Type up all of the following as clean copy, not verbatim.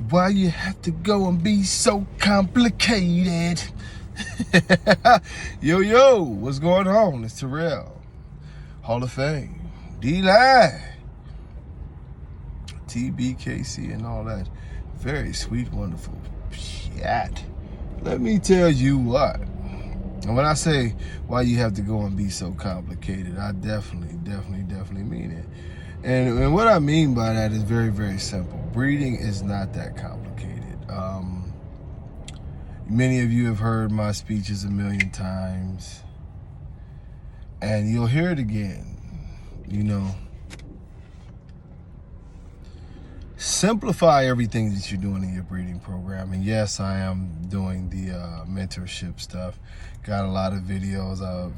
Why you have to go and be so complicated? Yo, what's going on? It's Terrell, Hall of Fame, D-Line, TBKC and all that. Very sweet, wonderful chat. Let me tell you what. And when I say why you have to go and be so complicated, I definitely mean it. And what I mean by that is very, very simple. Breeding is not that complicated. Many of you have heard my speeches a million times, and you'll hear it again. Simplify everything that you're doing in your breeding program. And yes, I am doing the mentorship stuff. Got a lot of videos of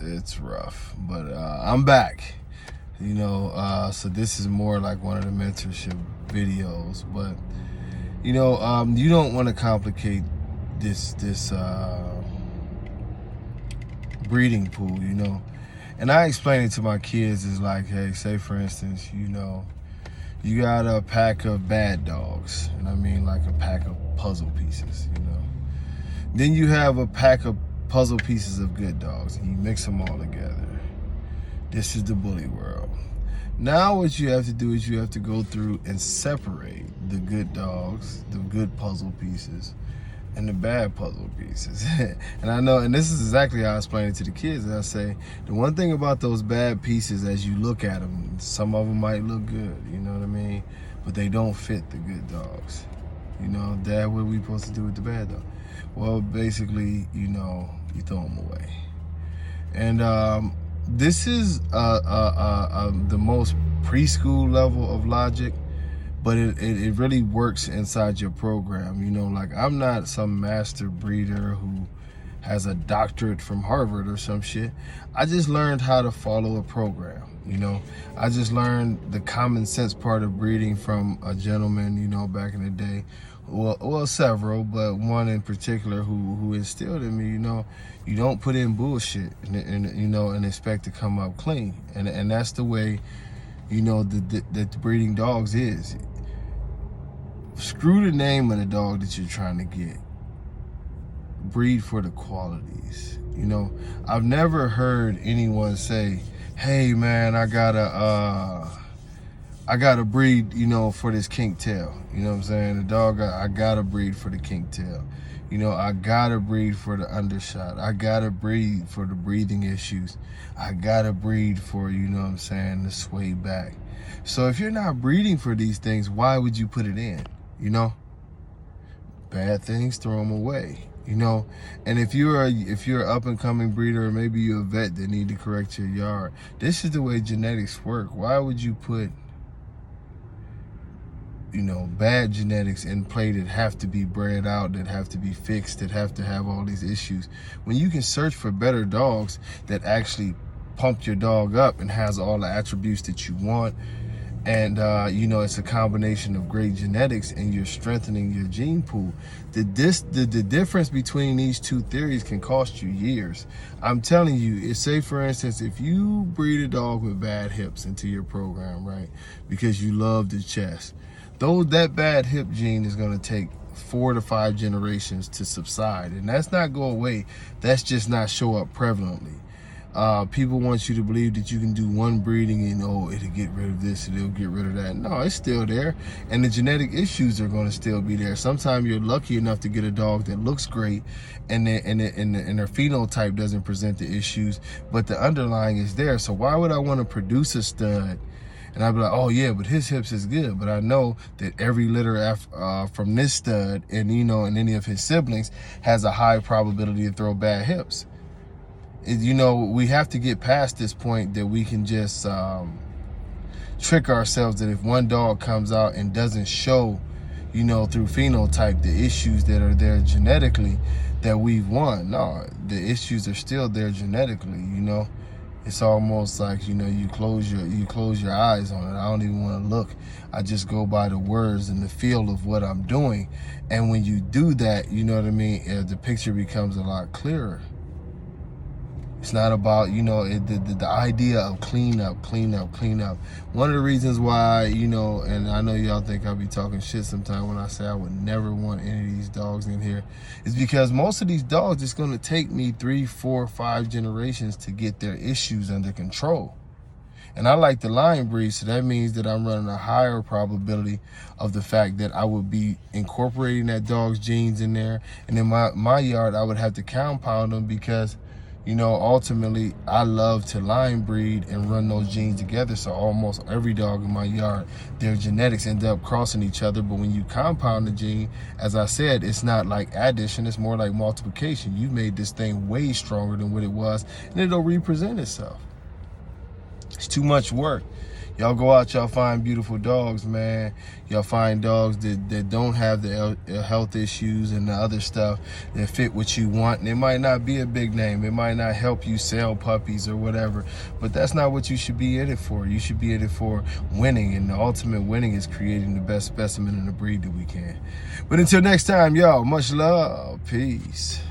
it's rough, but I'm back. So this is more like one of the mentorship videos. But you don't want to complicate this breeding pool. And I explain it to my kids is like, hey, say for instance, you got a pack of bad dogs, and I mean like a pack of puzzle pieces, Then you have a pack of puzzle pieces of good dogs, and you mix them all together. This is the bully world. Now what you have to do is you have to go through and separate the good dogs, the good puzzle pieces, and the bad puzzle pieces. And I know, and this is exactly how I explain it to the kids. And I say, the one thing about those bad pieces, as you look at them, some of them might look good, you know what I mean? But they don't fit the good dogs. Dad, what are we supposed to do with the bad dog? Well, basically, you throw them away. And this is the most preschool level of logic, but it really works inside your program. Like I'm not some master breeder who has a doctorate from Harvard or some shit. I just learned how to follow a program. I just learned the common sense part of breeding from a gentleman, back in the day. Well, several, but one in particular who instilled in me, you don't put in bullshit and expect to come up clean. And that's the way, that breeding dogs is. Screw the name of the dog that you're trying to get. Breed for the qualities. I've never heard anyone say, hey man, I gotta breed, for this kink tail. You know what I'm saying? The dog, I gotta breed for the kink tail. I gotta breed for the undershot. I gotta breed for the breathing issues. I gotta breed for, the sway back. So if you're not breeding for these things, why would you put it in? Bad things, throw them away. And if you're an up and coming breeder, or maybe you're a vet that need to correct your yard, this is the way genetics work. Why would you put bad genetics in play that have to be bred out, that have to be fixed, that have to have all these issues, when you can search for better dogs that actually pump your dog up and has all the attributes that you want? And it's a combination of great genetics, and you're strengthening your gene pool. The difference between these two theories can cost you years. I'm telling you, say for instance, if you breed a dog with bad hips into your program, right, because you love the chest, that bad hip gene is going to take 4 to 5 generations to subside, and that's not go away. That's just not show up prevalently. People want you to believe that you can do one breeding and it'll get rid of this and it'll get rid of that. No, it's still there, and the genetic issues are going to still be there. Sometimes you're lucky enough to get a dog that looks great, and their phenotype doesn't present the issues, but the underlying is there. So why would I want to produce a stud? And I'd be like, oh yeah, but his hips is good. But I know that every litter from this stud and any of his siblings has a high probability to throw bad hips. We have to get past this point that we can just trick ourselves that if one dog comes out and doesn't show, through phenotype, the issues that are there genetically, that we've won. No, the issues are still there genetically. It's almost like, you close your eyes on it. I don't even want to look. I just go by the words and the feel of what I'm doing. And when you do that, the picture becomes a lot clearer. It's not about, you know, the idea of clean up. One of the reasons why, you know, and I know y'all think I'll be talking shit sometime when I say I would never want any of these dogs in here, is because most of these dogs, it's going to take me 3, 4, 5 generations to get their issues under control. And I like the lion breed, so that means that I'm running a higher probability of the fact that I would be incorporating that dog's genes in there. And in my yard, I would have to compound them because, you know, ultimately, I love to lion breed and run those genes together. So almost every dog in my yard, their genetics end up crossing each other. But when you compound the gene, as I said, it's not like addition, it's more like multiplication. You made this thing way stronger than what it was, and it'll represent itself. It's too much work. Y'all go out, y'all find beautiful dogs, man. Y'all find dogs that don't have the health issues and the other stuff that fit what you want. And it might not be a big name. It might not help you sell puppies or whatever. But that's not what you should be in it for. You should be in it for winning. And the ultimate winning is creating the best specimen in the breed that we can. But until next time, y'all, much love. Peace.